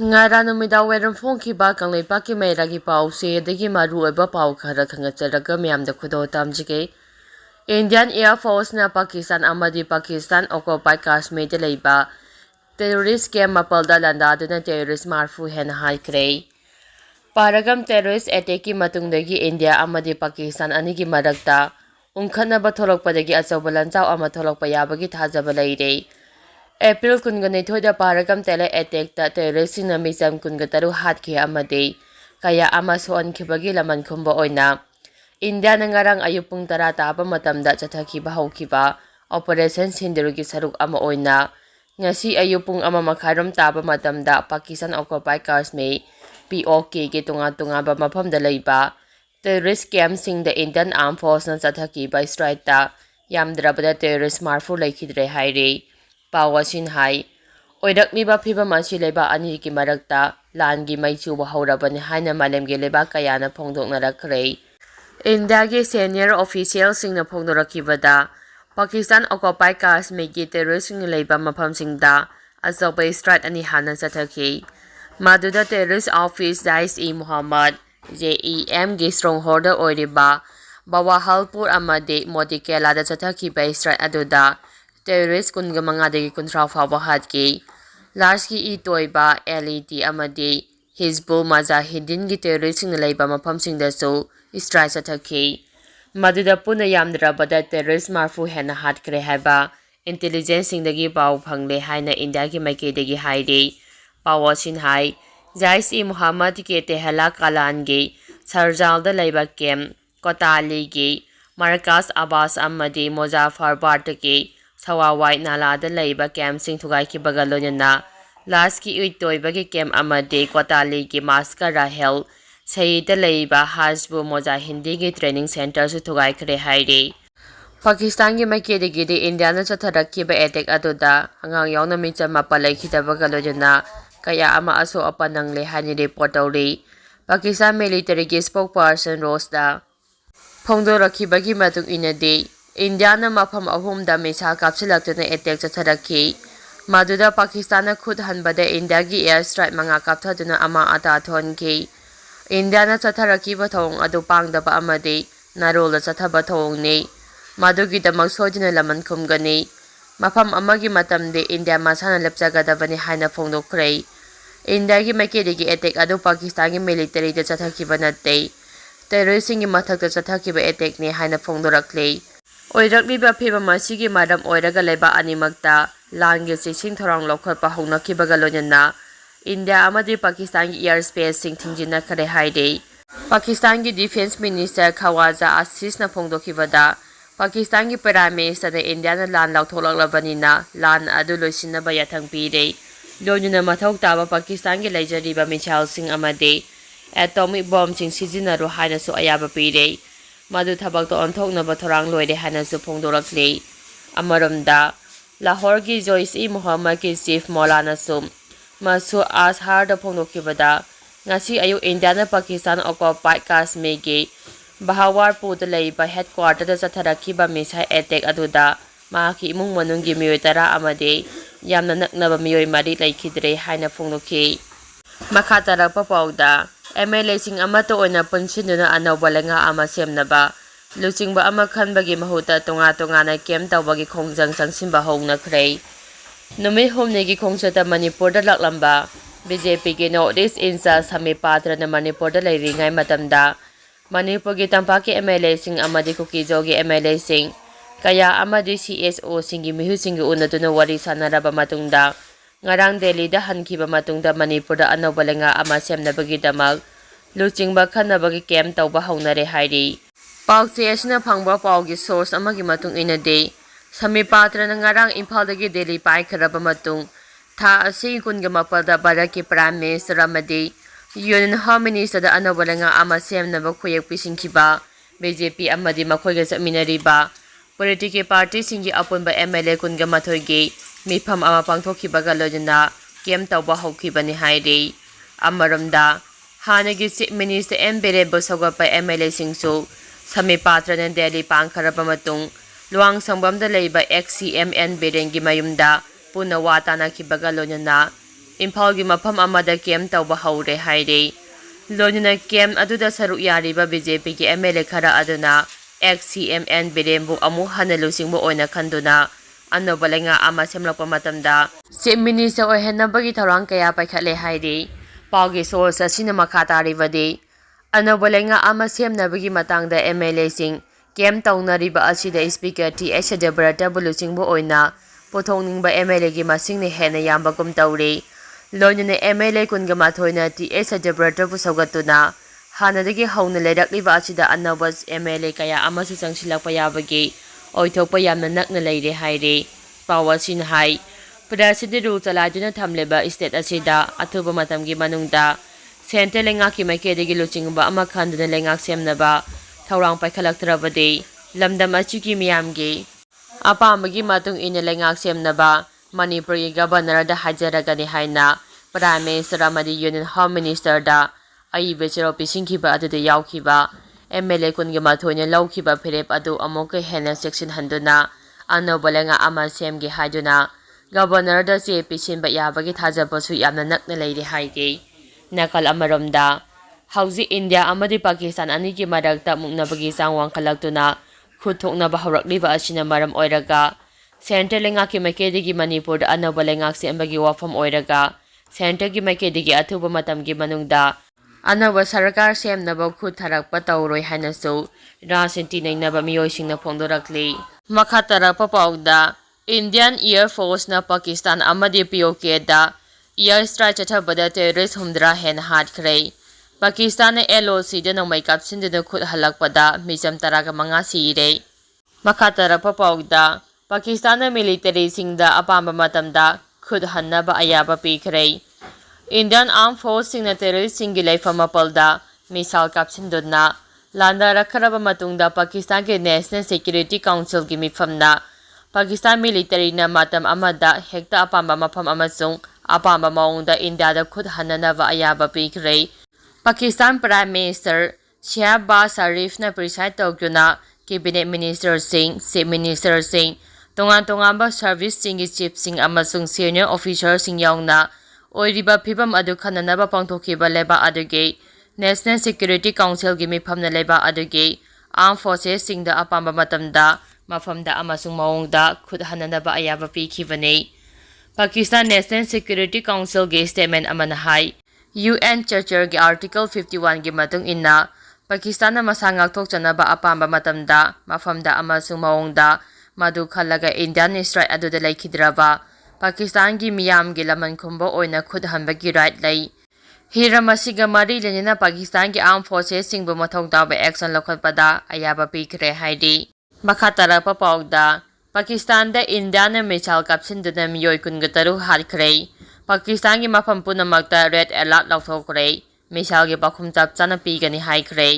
Ngara numida weram phongkiba kangleipaki mairagi pause dagi maru oiba pau khara khangatjaraga miyamda khudo tamjige. Indian Air Force na Pakistan amadi Pakistan occupied Kashmir da leiba terrorist camp mapalda landaduna terrorist marfu hena haikre. Paragam terrorist attack ki matungdagi India amadi Pakistan anigi marakta ungkhanaba tholokpadagi achauba lanchau ama tholokpa yabagi thajaba leire. April kunganithoida paragam tele attack ta terrorist na misam kungataru hatkhi amade kaya ama soankibagi laman khumba oina India nangarang ayupung tara taba matamda chathakhiba haukiba operation sindirugi saruk ama oina ngasi ayupung ama makharom taba matamda Pakistan occupied Kashmir POK ki tunga ba maphamda leiba terrorist camp sing the Indian Armed Forces na chathakhiba strike ta yamdrabada terrorist marfu leikhidre haire Pawasin hai oirakliba phibam asi leba ani ki marakta langi maichu bahawrabani haina malemge leba kayana phongdoknarakre India ki senior official singna phongdorakibada Pakistan occupied Kashmir ki terrorist sing leba mapham singda achauba strike ani hana chathaki maduda terrorist office Jaish-e Muhammad JEM ki stronghold oiriba Bawahalpur amade Modikela da chathakhiba strike aduda terrorist kunga mangadagi kunthra fawba hatki lashki e toiba LED amadi Hizbul Mujahideen gi terrorist sing leiba mafam singdasu strike chathaki maduda puna yamdrabada terrorist marfu hena hatkre haiba intelligence singdagi pau phangle haina India ki maikidagi haire pawasin hai Jaish-e Muhammad ke tehla kalan ge sarjal da leiba kem Kotali ge Markas Abbas amadi Muzaffarabad ke Sawawai nalada leiba camp sing thugai ki bagalonyana last ki uitoiba ki camp amade Kotali ki maska Rahel Saida leiba Hizbul Mujahideen ki training center su thugai khre haire Pakistan ki maikidagi de India na chatharakhiba attack aduda angang yauna micham mapa leikhidaba galonyana kaya ama aso apanang le hani report tawri Pakistan military ki spokesperson Rosda phongdorakhibagi matung inade India na mafam ahumda misa kapsilaktuna attack chatharakhi maduda Pakistan na khud hanbada India gi air strike manga kapthaduna ama ata thonki India na chatharakhiba thong adu pangdaba amade narola chathaba thong ne madugi damak sojina laman khumgani mafam amagi matamde India masana lepchagadabani haina phongdokhre India gi maikidagi attack adu Pakistan gi military da chathakiba natte terrorist singi mathakta chathakiba attack ne haina phongdorakle oirakliba phibam asigi madam oiraga leba animakta langi chesing thorang lokhotpa hongnakibaga lonyana India amadi Pakistan gi airspace sing thingjina khare haide Pakistan gi defense minister Khawaja Assis na phongdokibada Pakistan gi prime minister na India na lan lautholaklanina lan adu loisinaba yathang pire loinuna mathok taba Pakistan gi leijariba michal sing amade atomic bomb sing sijinaru haina su ayaba pire madu thabak to onthoknaba thorang loire hana su phongdorakle amaramda Lahore ki Jaish-e Muhammad ki chief Maulana Sum masu ashar da phongdokibada ngasi ayu India na Pakistan occupied Kashmir ki Bahawalpur da leiba headquarter da chatharakhiba missile attack aduda mahaki imung manunggi miyoi tara amade yamna naknaba miyoi mari leikhidre haina phongdokhi makha tarakpa pauda MLA sing amato oina punsinuna anawba lenga ama semnaba luchingba ama khanbagi mahuta tonga na kem tawbagi khongjang changsimba hongnakhre numi homnegi khongchata Manipur da laklamba BJP ki Northeast Incharge Sami Patra na Manipur da leiringai matamda Manipur ki tampaki MLA sing amadi kukijogi MLA sing kaya amadi CSO singi mihu singi unaduna wari sanaraba matungda ngarang Delhi da hankiba matungda Manipur da anawba lenga ama semnabagi damal luchingba khanabagi kem tawba hongnare hairi paukche asina phangba paugi source amagi matung inade Sami Patra na ngarang Imphal dagi Delhi pai kharaba matung tha asi kunga mapada baraki prime minister amadi Union Home Minister da anawba lenga ama semnaba khoyak pisingkiba BJP amadi makhoiga chaminariba political party singi apunba MLA kunga mathoigi mifam ama pangthokhibaga lojana kem tawba hokhibani haire amaramda hanagi chief minister Mbere Bosogapa MLA singsu Sami Patra na Delhi pangkharaba matung luang sangbam da leiba XCMN Berengi mayumda puna wata na kibaga lonyana इम्फालगी मफम अमदा केम तौबा हौरे हाइरे लोनिना केम अदुदा सरुक यारिबा BJP की MLA खरा अदुना XCMN बिरेमबु अमु हन लुसिंगबु ओइना खंदुना अनोबा लेंगा आमा सेमलकपा मतमदा chief minister ओइहनबगी थौरांग कया पाइखले हाइरे पाउगी source असिना मखा तारिबदि अनोबा लेंगा आमा सेमनबगी मतंगदा एमएलए सिंग केम तौनरिबा असिदा स्पीकर TH सजब्रता बुलुसिंगबु ओइना पोथोंनिंगबा एमएलए की मसिंगने हेना यामबगुम तौरे लोनिना एमएलए कुनगा माथोइना TH सजब्रता बुसौगतुना हानदगी हौना लेरक्लिबा असिदा अनोबा एमएलए कया अमसु संगसिलकपा याबगी ओइथोकपा यामना नकना लेरे हाइरे पावसिन हाई प्रेसिडेंट रूल चलादुना थमलेबा स्टेट असिदा अथुबा मतमगी मनुंगदा सेंट्रल लेंगाकी माइकेदगी लुचिंगबा अमा खंदुना लेंगाक सेमनबा थौरांग पाइखलक्तरबदि लमदम अचुकी मियामगी अपामगी मतुंग इन लेंगाक सेमनबा मणिपुरी गवर्नर हाजरगनी हाइना प्राइम मिनिस्टर अमदी यूनियन होम मिनिस्टर दा अइबे चेरो पिसिंखिबा अदुदा यावखिबा एमएलए कुनगे माथोइना लौखिबा फिरेप अदु अमोक हेना सेक्शन हंदुना अनोबा लेंगा अमा सेमगे हाइदुना गवर्नर दा चे पिसिनबा याबगी थाजबसु यामना नकना लेरे हाइगे नकल अमरमदा हौजी इंडिया अमदी पाकिस्तान अनी की मरक्ता मुक्नबगी चांग वांखलक्तुना खुथोकनबा हौरक्लिबा असिना मरम ओइरगा सेंट्रल लेंगाकी माइकेदगी मणिपुर अनोबा लेंगाक सेमबगी वाफम ओइरगा सेंट्रल की माइकेदगी अथुबा मतमगी मनुंगदा अनोबा सरकार सेमनबा खुद थरकपा तौरोय हाइनसु राजनीति नैनबा मियोइसिंगना फोंदोरक्ली मखा तरकपा पाउदा इंडियन एयर फोर्स ना पाकिस्तान अमदी POK दा एयर स्ट्राइक चथबदा टेररिस्ट हुमद्रा हेन हाटखरे पाकिस्तान LOC दा नोंमै कापसिनदुना खुद हलकपदा मिजम तरागा मंगा सिरे मखा तरकपा पाउदा पाकिस्तान मिलिटरी सिंगदा अपाम्बा मतमदा खुद हन्नबा अयाबा पीखरे इंडियन आर्म फोर्स सिंगना टेररिस्ट सिंगी लेफम मपलदा मिसाल कापसिनदुना लांदारखरबा मतुंगदा पाकिस्तान के नेशनल सिक्योरिटी काउंसिल की मिफमना पाकिस्तान मिलिटरी ना मतम अमदा हेक्ता अपाम्बा मफम अमसुंग अपाम्बा मौंगदा इंडिया दा खुद हन्ननबा अयाबा पीखरे पाकिस्तान प्राइम मिनिस्टर शहबाज शरीफ ना प्रिसाइड तौदुना कैबिनेट मिनिस्टर सिंह चीफ मिनिस्टर सिंह तोंगान तोंगांबा सर्विस सिंगी चीफ सिंह अमसुंग सीनियर ऑफिसर सिंह यावना ओइरिबा फिबम अदु खननबा पांगथोखिबा लेबा अदुगे नेशनल सिक्योरिटी काउंसिल की मिफमना लेबा अदुगे आर्म फोर्सेस सिंह दा अपाम्बा मतमदा मफमदा अमसुंग मौंगदा खुद हन्ननबा अयाबा पीखिबने पाकिस्तान नेशनल सिक्योरिटी काउंसिल के स्टेटमेंट अमन हाई UN चार्टर के आर्टिकल 51 की मतुंग इन्ना पाकिस्तान मसा ngakthokchanaba apamba matamda mafamda amasung maongda madu khalaga Indian strike aduda laikhidraba Pakistan gi miyam gi laman khumba oina khud hanba gi right lai hiramasiga mari lenina Pakistan gi armed forces singbu mathau taba action lokhatpada ayaba pikre haidi makhatara pa paugda Pakistan da Indian missile kapsinduna miyoi kungataru harkhre Pakistan ki mafam punamakta red alert laothokhre missile gi pakhum chap chana pigani haikre